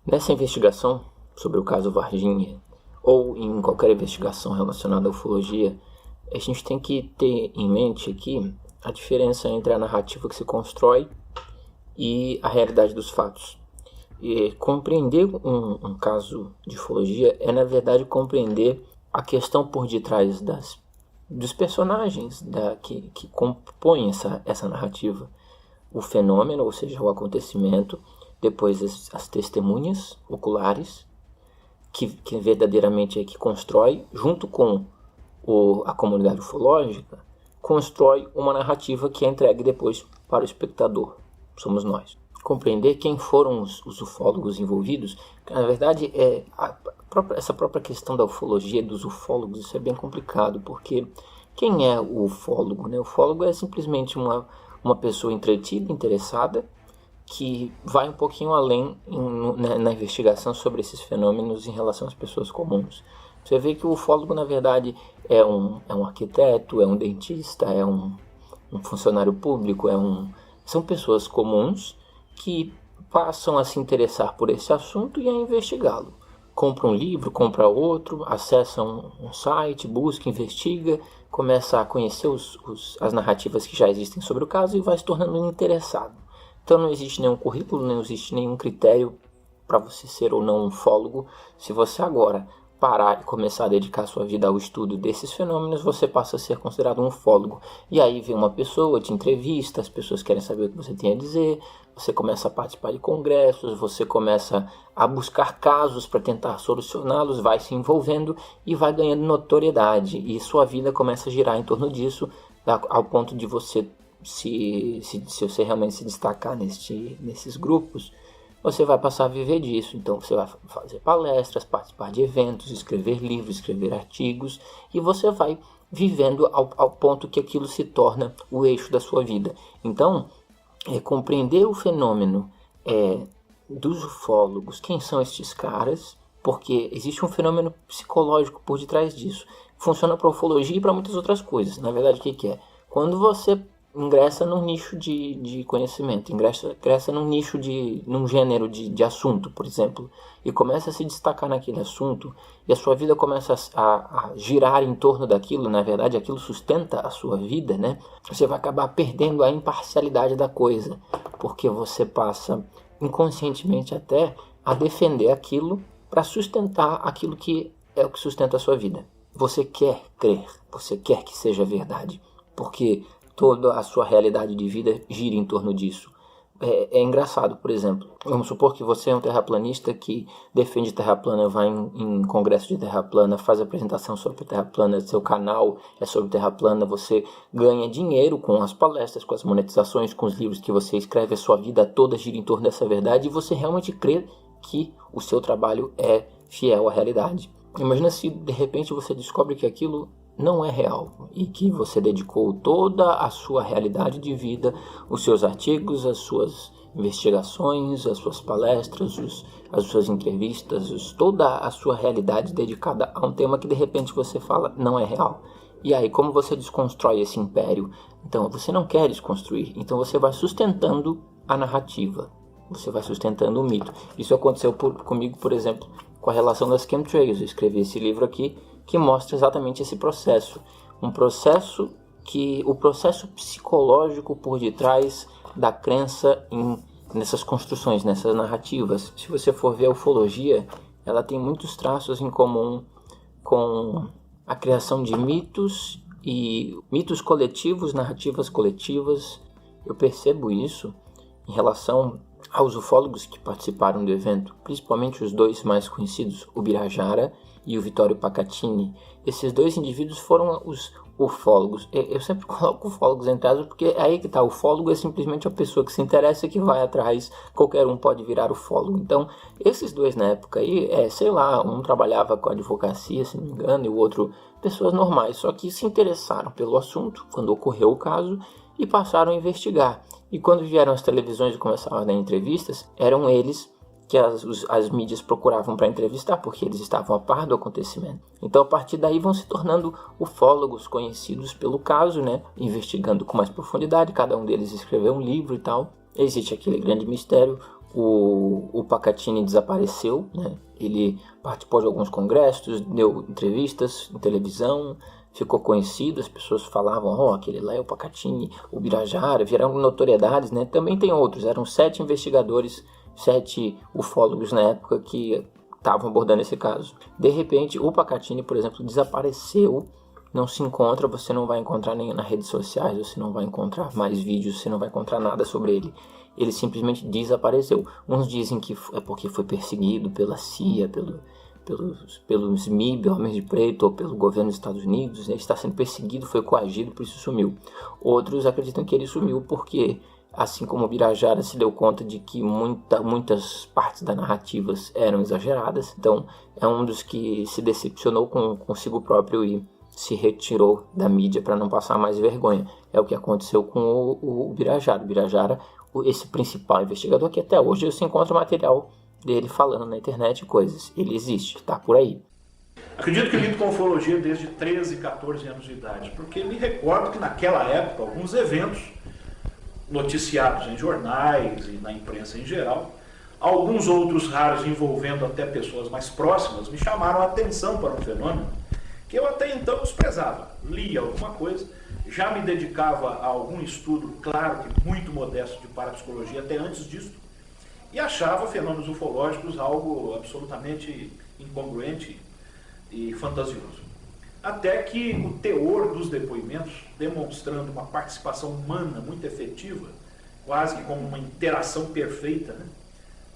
Nessa investigação sobre o caso Varginha, ou em qualquer investigação relacionada à ufologia, a gente tem que ter em mente aqui a diferença entre a narrativa que se constrói e a realidade dos fatos. E compreender um caso de ufologia é, na verdade, compreender a questão por detrás dos personagens que compõem essa narrativa. O fenômeno, ou seja, o acontecimento, depois as testemunhas oculares, que verdadeiramente é que constrói, junto com a comunidade ufológica, constrói uma narrativa que é entregue depois para o espectador. Somos nós. Compreender quem foram os ufólogos envolvidos, na verdade, essa própria questão da ufologia dos ufólogos, isso é bem complicado, porque quem é o ufólogo? Né? O ufólogo é simplesmente uma pessoa entretida, interessada, que vai um pouquinho além na investigação sobre esses fenômenos em relação às pessoas comuns. Você vê que o ufólogo, na verdade, é um arquiteto, é um dentista, é um funcionário público, são pessoas comuns que passam a se interessar por esse assunto e a investigá-lo. Compra um livro, compra outro, acessa um site, busca, investiga, começa a conhecer as narrativas que já existem sobre o caso e vai se tornando um interessado. Então não existe nenhum currículo, não existe nenhum critério para você ser ou não um ufólogo. Se você agora parar e começar a dedicar sua vida ao estudo desses fenômenos, você passa a ser considerado um ufólogo. E aí vem uma pessoa, te entrevista, as pessoas querem saber o que você tem a dizer, você começa a participar de congressos, você começa a buscar casos para tentar solucioná-los, vai se envolvendo e vai ganhando notoriedade. E sua vida começa a girar em torno disso, ao ponto de você, se você realmente se destacar nesses grupos, você vai passar a viver disso. Então você vai fazer palestras, participar de eventos, escrever livros, escrever artigos, e você vai vivendo ao ponto que aquilo se torna o eixo da sua vida. Então, compreender o fenômeno dos ufólogos, quem são estes caras, porque existe um fenômeno psicológico por detrás disso. Funciona para ufologia e para muitas outras coisas. Na verdade, o que é? Quando você ingressa num nicho de conhecimento, ingressa num gênero de assunto, por exemplo, e começa a se destacar naquele assunto, e a sua vida começa a girar em torno daquilo, na verdade aquilo sustenta a sua vida, né? Você vai acabar perdendo a imparcialidade da coisa, porque você passa inconscientemente até a defender aquilo para sustentar aquilo que é o que sustenta a sua vida. Você quer crer, você quer que seja verdade, porque toda a sua realidade de vida gira em torno disso. É engraçado, por exemplo, vamos supor que você é um terraplanista que defende terra plana, vai em congresso de terra plana, faz apresentação sobre terra plana, seu canal é sobre terra plana, você ganha dinheiro com as palestras, com as monetizações, com os livros que você escreve, a sua vida toda gira em torno dessa verdade e você realmente crê que o seu trabalho é fiel à realidade. Imagina se de repente você descobre que aquilo não é real e que você dedicou toda a sua realidade de vida, os seus artigos, as suas investigações, as suas palestras, as suas entrevistas, toda a sua realidade dedicada a um tema que de repente você fala não é real. E aí, como você desconstrói esse império? Então, você não quer desconstruir, então você vai sustentando a narrativa, você vai sustentando o mito. Isso aconteceu comigo, por exemplo, com a relação das chemtrails. Eu escrevi esse livro aqui que mostra exatamente esse processo. O processo psicológico por detrás da crença nessas construções, nessas narrativas. Se você for ver a ufologia, ela tem muitos traços em comum com a criação de mitos e mitos coletivos, narrativas coletivas. Eu percebo isso em relação aos ufólogos que participaram do evento, principalmente os dois mais conhecidos, o Birajara e o Vittorio Pacatini. Esses dois indivíduos foram os ufólogos. Eu sempre coloco ufólogos entre aspas, porque é aí que está. O ufólogo é simplesmente a pessoa que se interessa e que vai atrás. Qualquer um pode virar ufólogo. Então, esses dois na época aí, um trabalhava com advocacia, se não me engano, e o outro, pessoas normais, só que se interessaram pelo assunto quando ocorreu o caso e passaram a investigar. E quando vieram as televisões e começaram a dar entrevistas, eram eles que as mídias procuravam para entrevistar, porque eles estavam a par do acontecimento. Então, a partir daí, vão se tornando ufólogos conhecidos pelo caso, né? Investigando com mais profundidade. Cada um deles escreveu um livro e tal. Existe aquele grande mistério, o Pacatini desapareceu, né? Ele participou de alguns congressos, deu entrevistas em televisão, ficou conhecido, as pessoas falavam, aquele lá é o Pacatini, o Birajara, viraram notoriedades, né? Também tem outros, eram 7 investigadores, 7 ufólogos na época que estavam abordando esse caso. De repente, o Pacatini, por exemplo, desapareceu, não se encontra, você não vai encontrar nem nas redes sociais, você não vai encontrar mais vídeos, você não vai encontrar nada sobre ele. Ele simplesmente desapareceu. Uns dizem que é porque foi perseguido pela CIA, pelos MIB, Homens de Preto, ou pelo governo dos Estados Unidos. Ele está sendo perseguido, foi coagido, por isso sumiu. Outros acreditam que ele sumiu porque, assim como o Birajara se deu conta de que muitas partes das narrativas eram exageradas, então é um dos que se decepcionou consigo próprio e se retirou da mídia para não passar mais vergonha. É o que aconteceu com o Birajara. O Birajara, esse principal investigador, que até hoje você encontra material dele falando na internet coisas. Ele existe, está por aí. Acredito que lido com ufologia desde 13, 14 anos de idade, porque me recordo que naquela época alguns eventos noticiados em jornais e na imprensa em geral, alguns outros raros envolvendo até pessoas mais próximas, me chamaram a atenção para um fenômeno que eu até então desprezava. Lia alguma coisa, já me dedicava a algum estudo, claro que muito modesto, de parapsicologia até antes disso, e achava fenômenos ufológicos algo absolutamente incongruente e fantasioso. Até que o teor dos depoimentos, demonstrando uma participação humana muito efetiva, quase que como uma interação perfeita, né,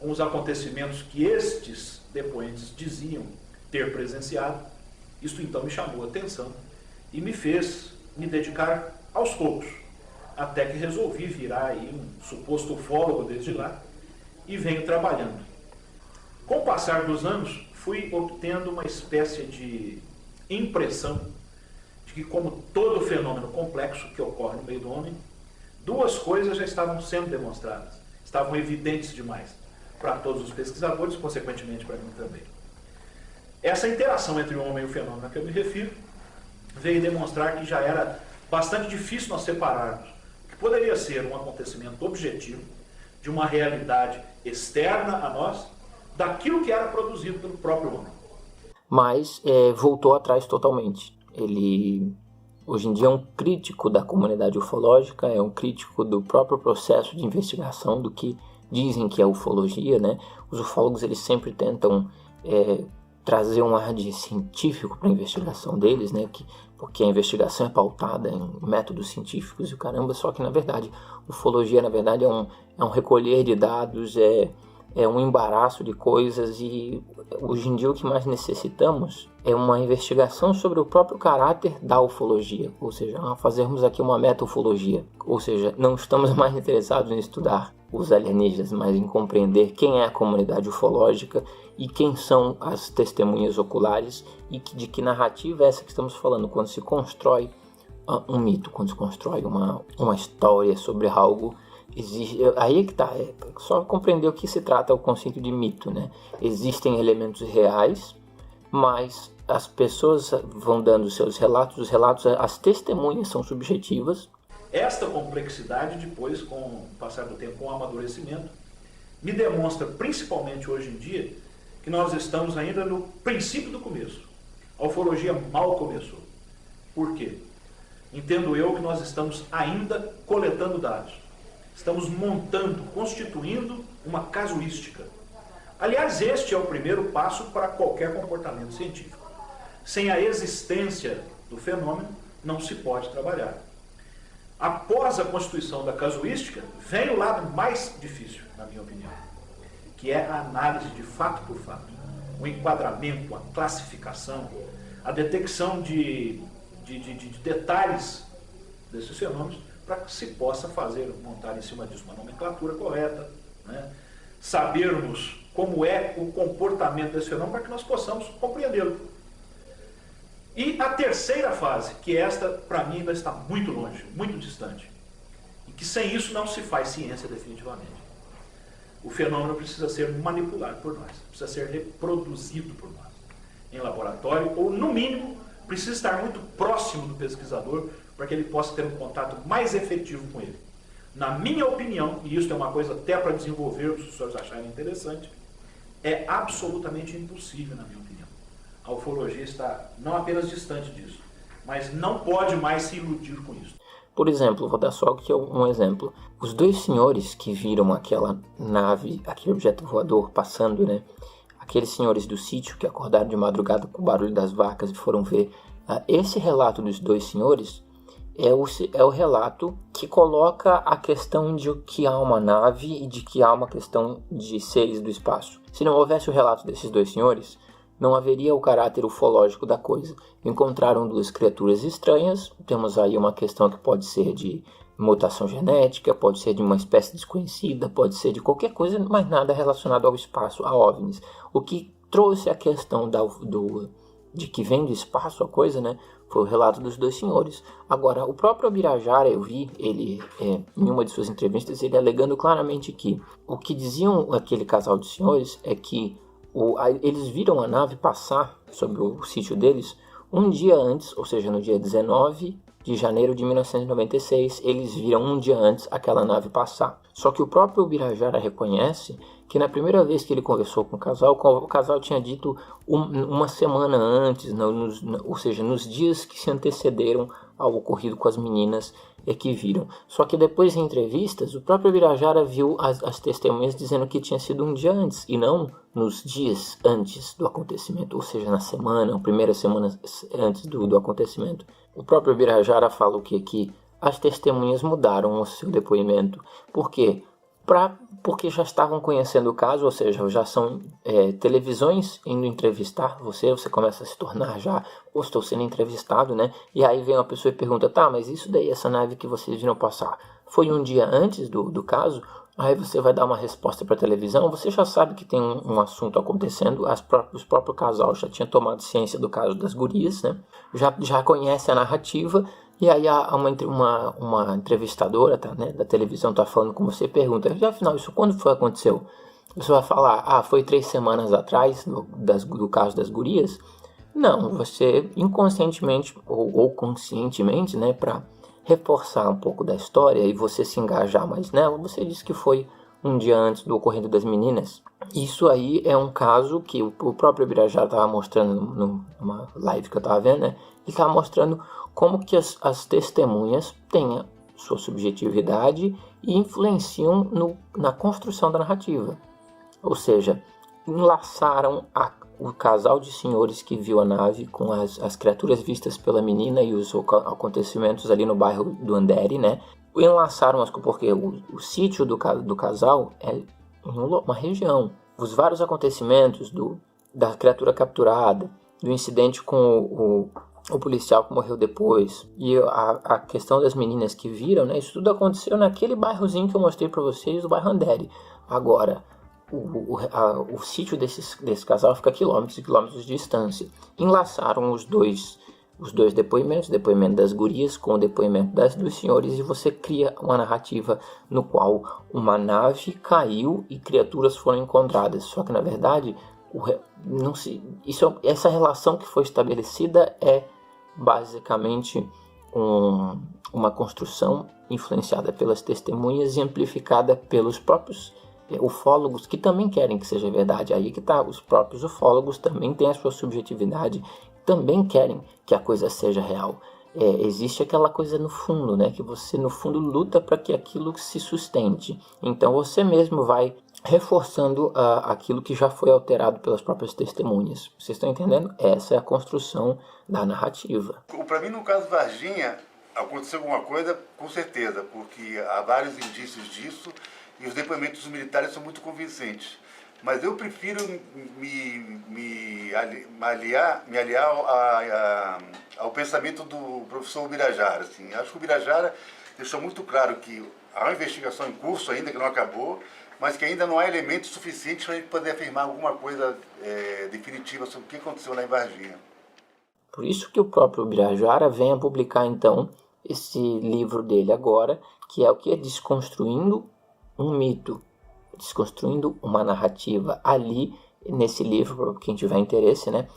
com os acontecimentos que estes depoentes diziam ter presenciado, isso então me chamou a atenção e me fez me dedicar aos poucos, até que resolvi virar aí um suposto ufólogo desde lá e venho trabalhando. Com o passar dos anos, fui obtendo uma espécie de impressão de que, como todo fenômeno complexo que ocorre no meio do homem, duas coisas já estavam sendo demonstradas, estavam evidentes demais para todos os pesquisadores, consequentemente para mim também. Essa interação entre o homem e o fenômeno a que eu me refiro veio demonstrar que já era bastante difícil nós separarmos o que poderia ser um acontecimento objetivo de uma realidade externa a nós, daquilo que era produzido pelo próprio homem. Mas voltou atrás totalmente. Ele, hoje em dia, é um crítico da comunidade ufológica, é um crítico do próprio processo de investigação, do que dizem que é ufologia, né? Os ufólogos, eles sempre tentam trazer um ar de científico para a investigação deles, né? Porque a investigação é pautada em métodos científicos e o caramba, só que na verdade, ufologia na verdade é um recolher de dados, é um embaraço de coisas, e hoje em dia o que mais necessitamos é uma investigação sobre o próprio caráter da ufologia, ou seja, fazermos aqui uma meta-ufologia, ou seja, não estamos mais interessados em estudar os alienígenas, mas em compreender quem é a comunidade ufológica e quem são as testemunhas oculares e de que narrativa é essa que estamos falando quando se constrói um mito, quando se constrói uma história sobre algo. Aí é que tá, só compreender o que se trata o conceito de mito, né? Existem elementos reais, mas as pessoas vão dando seus relatos, os relatos, as testemunhas são subjetivas. Esta complexidade, depois, com o passar do tempo, com o amadurecimento, me demonstra, principalmente hoje em dia, que nós estamos ainda no princípio do começo. A ufologia mal começou. Por quê? Entendo eu que nós estamos ainda coletando dados. Estamos montando, constituindo uma casuística. Aliás, este é o primeiro passo para qualquer comportamento científico. Sem a existência do fenômeno, não se pode trabalhar. Após a constituição da casuística, vem o lado mais difícil, na minha opinião, que é a análise de fato por fato, o enquadramento, a classificação, a detecção de detalhes desses fenômenos, para que se possa montar em cima disso uma nomenclatura correta, né? Sabermos como é o comportamento desse fenômeno para que nós possamos compreendê-lo. E a terceira fase, que esta para mim ainda está muito longe, muito distante, e que sem isso não se faz ciência definitivamente. O fenômeno precisa ser manipulado por nós, precisa ser reproduzido por nós, em laboratório, ou no mínimo, precisa estar muito próximo do pesquisador, para que ele possa ter um contato mais efetivo com ele. Na minha opinião, e isso é uma coisa até para desenvolver, se os senhores acharem interessante, é absolutamente impossível, na minha opinião. A ufologia está não apenas distante disso, mas não pode mais se iludir com isso. Por exemplo, vou dar só aqui um exemplo. Os dois senhores que viram aquela nave, aquele objeto voador passando, né? Aqueles senhores do sítio que acordaram de madrugada com o barulho das vacas e foram ver. Esse relato dos dois senhores é o relato que coloca a questão de que há uma nave e de que há uma questão de seres do espaço. Se não houvesse o relato desses dois senhores, não haveria o caráter ufológico da coisa. Encontraram duas criaturas estranhas, temos aí uma questão que pode ser de mutação genética, pode ser de uma espécie desconhecida, pode ser de qualquer coisa, mas nada relacionado ao espaço, a OVNIs. O que trouxe a questão de que vem do espaço a coisa, né, foi o relato dos dois senhores. Agora, o próprio Ubirajara, eu vi ele, em uma de suas entrevistas, ele alegando claramente que o que diziam aquele casal de senhores é que eles viram a nave passar sobre o sítio deles um dia antes, ou seja, no dia 19 de janeiro de 1996, eles viram um dia antes aquela nave passar. Só que o próprio Ubirajara reconhece que na primeira vez que ele conversou com o casal tinha dito uma semana antes, ou seja, nos dias que se antecederam ao ocorrido com as meninas que viram. Só que depois em entrevistas, o próprio Ubirajara viu as testemunhas dizendo que tinha sido um dia antes, e não nos dias antes do acontecimento, ou seja, na semana, a primeira semana antes do acontecimento. O próprio Ubirajara fala o quê? Que as testemunhas mudaram o seu depoimento. Por quê? Porque já estavam conhecendo o caso, ou seja, já são televisões indo entrevistar você começa a se tornar já, ou estou sendo entrevistado, né? E aí vem uma pessoa e pergunta, tá, mas isso daí, essa nave que vocês viram passar, foi um dia antes do caso? Aí você vai dar uma resposta para a televisão, você já sabe que tem um assunto acontecendo, os próprios casal já tinha tomado ciência do caso das gurias, né? Já conhece a narrativa. E aí uma entrevistadora da televisão está falando com você e pergunta, afinal, isso quando aconteceu? Você vai falar, foi 3 semanas atrás do caso das gurias? Não, você inconscientemente ou conscientemente, né, para reforçar um pouco da história e você se engajar mais nela, você disse que foi um dia antes do ocorrido das meninas. Isso aí é um caso que o próprio Ubirajara estava mostrando numa live que eu estava vendo, né? Ele estava mostrando como que as testemunhas têm a sua subjetividade e influenciam na construção da narrativa. Ou seja, enlaçaram o casal de senhores que viu a nave com as criaturas vistas pela menina e os acontecimentos ali no bairro do Andere, né? Enlaçaram porque o sítio do casal é em uma região. Os vários acontecimentos da criatura capturada, do incidente com o policial que morreu depois, e a questão das meninas que viram, né? Isso tudo aconteceu naquele bairrozinho que eu mostrei para vocês, o bairro Andere. Agora, o sítio desse casal fica a quilômetros e quilômetros de distância. Enlaçaram os dois depoimentos, o depoimento das gurias com o depoimento dos senhores, e você cria uma narrativa no qual uma nave caiu e criaturas foram encontradas. Só que, na verdade, essa relação que foi estabelecida é basicamente uma construção influenciada pelas testemunhas e amplificada pelos próprios ufólogos, que também querem que seja verdade. Aí que tá, os próprios ufólogos também têm a sua subjetividade, também querem que a coisa seja real. Existe aquela coisa no fundo, né, que você no fundo luta para que aquilo se sustente. Então você mesmo vai reforçando aquilo que já foi alterado pelas próprias testemunhas. Vocês estão entendendo? Essa é a construção da narrativa. Para mim, no caso Varginha, aconteceu alguma coisa, com certeza, porque há vários indícios disso e os depoimentos militares são muito convincentes. Mas eu prefiro me aliar ao pensamento do professor Ubirajara. Assim. Acho que o Ubirajara deixou muito claro que há uma investigação em curso ainda, que não acabou, mas que ainda não há elementos suficientes para a gente poder afirmar alguma coisa definitiva sobre o que aconteceu lá em Varginha. Por isso que o próprio Ubirajara vem a publicar, então, esse livro dele agora, que é o que? Desconstruindo um mito, desconstruindo uma narrativa. Ali, nesse livro, para quem tiver interesse, né,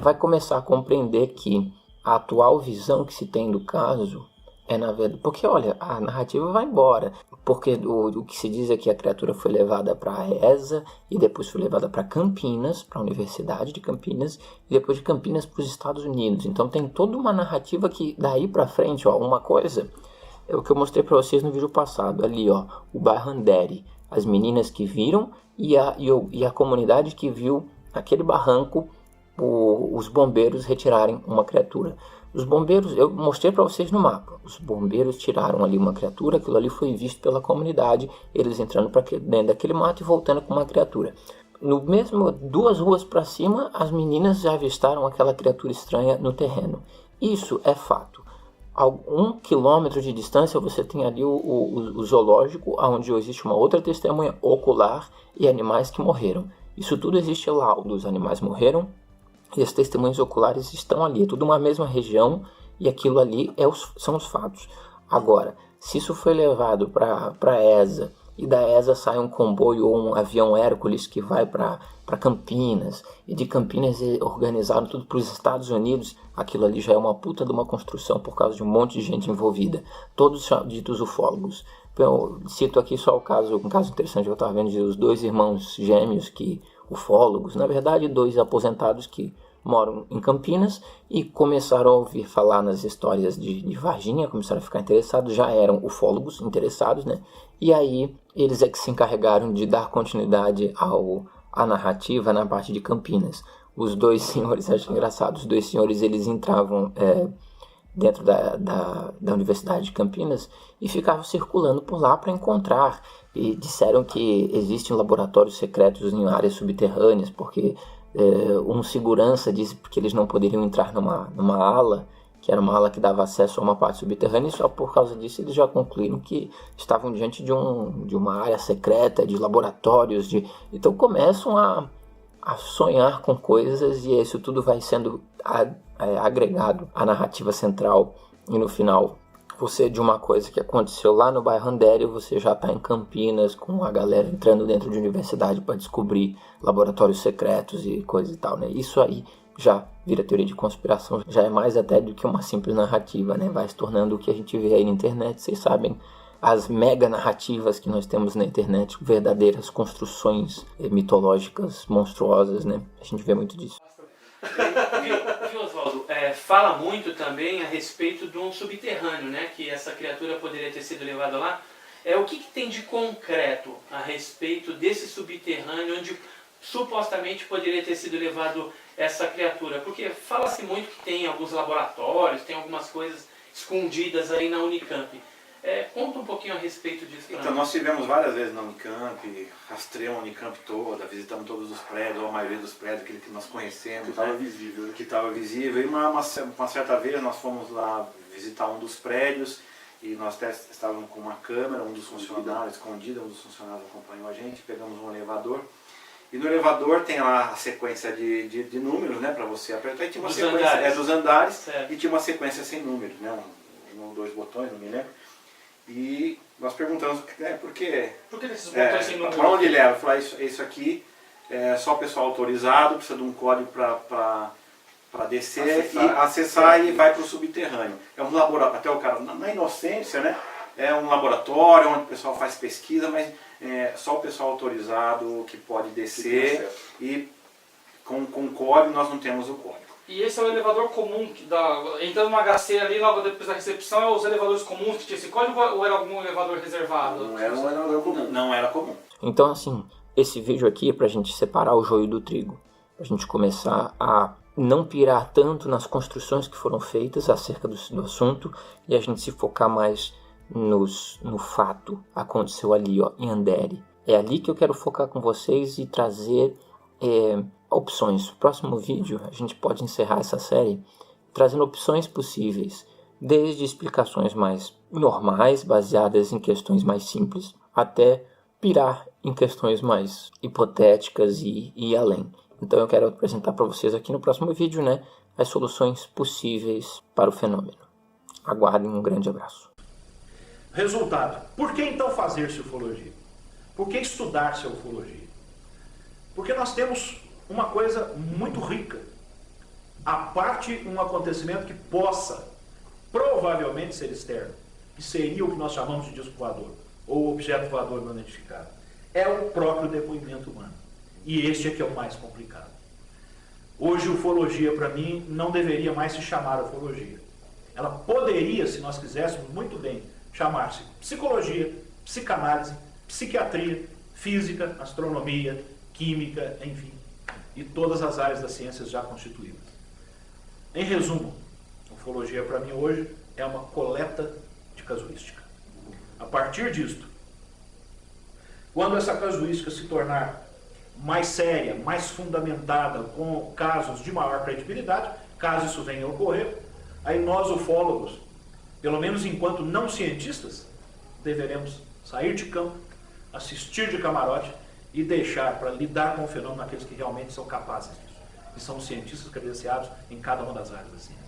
vai começar a compreender que a atual visão que se tem do caso É na verdade, porque olha, a narrativa vai embora, porque o que se diz é que a criatura foi levada para a ESA e depois foi levada para Campinas, para a Universidade de Campinas e depois de Campinas para os Estados Unidos. Então tem toda uma narrativa que daí para frente, ó, uma coisa é o que eu mostrei para vocês no vídeo passado, ali ó, o Barranderi, as meninas que viram e a comunidade que viu aquele barranco, os bombeiros retirarem uma criatura. Os bombeiros, eu mostrei para vocês no mapa, os bombeiros tiraram ali uma criatura, aquilo ali foi visto pela comunidade, eles entrando para dentro daquele mato e voltando com uma criatura. No mesmo, 2 ruas para cima, as meninas já avistaram aquela criatura estranha no terreno. Isso é fato. A 1 quilômetro de distância você tem ali o zoológico, onde existe uma outra testemunha ocular e animais que morreram. Isso tudo existe laudo, os animais morreram. E as testemunhas oculares estão ali, é tudo uma mesma região e aquilo ali são os fatos. Agora, se isso foi levado para a ESA e da ESA sai um comboio ou um avião Hércules que vai para Campinas e de Campinas é organizado tudo para os Estados Unidos, aquilo ali já é uma puta de uma construção por causa de um monte de gente envolvida, todos ditos ufólogos. Eu cito aqui só um caso interessante que eu estava vendo dos 2 irmãos gêmeos ufólogos, na verdade 2 aposentados que moram em Campinas e começaram a ouvir falar nas histórias de Varginha, começaram a ficar interessados, já eram ufólogos interessados, né? E aí eles é que se encarregaram de dar continuidade à narrativa na parte de Campinas. Os 2 senhores, acho engraçado, os 2 senhores eles entravam dentro da Universidade de Campinas e ficavam circulando por lá para encontrar. E disseram que existem laboratórios secretos em áreas subterrâneas, porque um segurança disse que eles não poderiam entrar numa ala, que era uma ala que dava acesso a uma parte subterrânea, e só por causa disso eles já concluíram que estavam diante de uma área secreta, de laboratórios, então começam a sonhar com coisas e isso tudo vai sendo agregado à narrativa central e no final você de uma coisa que aconteceu lá no Barranderi, você já está em Campinas com a galera entrando dentro de universidade para descobrir laboratórios secretos e coisa e tal, né? Isso aí já vira teoria de conspiração, já é mais até do que uma simples narrativa, né? Vai se tornando o que a gente vê aí na internet, vocês sabem, as mega narrativas que nós temos na internet, verdadeiras construções mitológicas monstruosas, né? A gente vê muito disso. Viu, Oswaldo? Fala muito também a respeito de um subterrâneo, né? Que essa criatura poderia ter sido levada lá. O que tem de concreto a respeito desse subterrâneo onde supostamente poderia ter sido levado essa criatura? Porque fala-se muito que tem alguns laboratórios, tem algumas coisas escondidas aí na Unicamp. Conta um pouquinho a respeito disso. Então, nós estivemos várias vezes na Unicamp, rastreamos a Unicamp toda, visitamos todos os prédios, ou a maioria dos prédios, aquele que nós conhecemos. Que estava visível. Que estava visível. E uma certa vez nós fomos lá visitar um dos prédios e nós estávamos com uma câmera, um dos funcionários, escondido, um dos funcionários acompanhou a gente, pegamos um elevador. E no elevador tem lá a sequência de números, né, para você apertar. E tinha uma sequência dos andares certo. E tinha uma sequência sem números, né, um ou 2 botões, não me lembro. E nós perguntamos, por que esses botões sem número? Para onde leva? Falar isso aqui é só pessoal autorizado, precisa de um código para descer e acessar e vai para o subterrâneo. É um laboratório, até o cara, na inocência, né? É um laboratório onde o pessoal faz pesquisa, mas só o pessoal autorizado que pode descer e com código nós não temos o código. E esse é o elevador comum, entrando numa HC ali, logo depois da recepção, é os elevadores comuns que tinha esse código ou era algum elevador reservado? Não era um elevador comum. Não era comum. Então assim, esse vídeo aqui é pra gente separar o joio do trigo. Pra gente começar a não pirar tanto nas construções que foram feitas acerca do assunto e a gente se focar mais no fato. Aconteceu ali, ó, em Andere. É ali que eu quero focar com vocês e trazer opções. No próximo vídeo a gente pode encerrar essa série trazendo opções possíveis, desde explicações mais normais, baseadas em questões mais simples, até pirar em questões mais hipotéticas e ir além. Então eu quero apresentar para vocês aqui no próximo vídeo, né, as soluções possíveis para o fenômeno. Aguardem, um grande abraço. Resultado. Por que então fazer-se ufologia? Por que estudar-se a ufologia? Porque nós temos uma coisa muito rica. A parte um acontecimento que possa provavelmente ser externo, que seria o que nós chamamos de disco voador, ou objeto voador não identificado, é o próprio depoimento humano. E este é que é o mais complicado. Hoje, ufologia, para mim, não deveria mais se chamar ufologia. Ela poderia, se nós quiséssemos muito bem, chamar-se psicologia, psicanálise, psiquiatria, física, astronomia, química, enfim, e todas as áreas das ciências já constituídas. Em resumo, ufologia para mim hoje é uma coleta de casuística. A partir disto, quando essa casuística se tornar mais séria, mais fundamentada, com casos de maior credibilidade, caso isso venha a ocorrer, aí nós ufólogos, pelo menos enquanto não cientistas, deveremos sair de campo, assistir de camarote e deixar para lidar com o fenômeno aqueles que realmente são capazes disso, que são os cientistas credenciados em cada uma das áreas da ciência.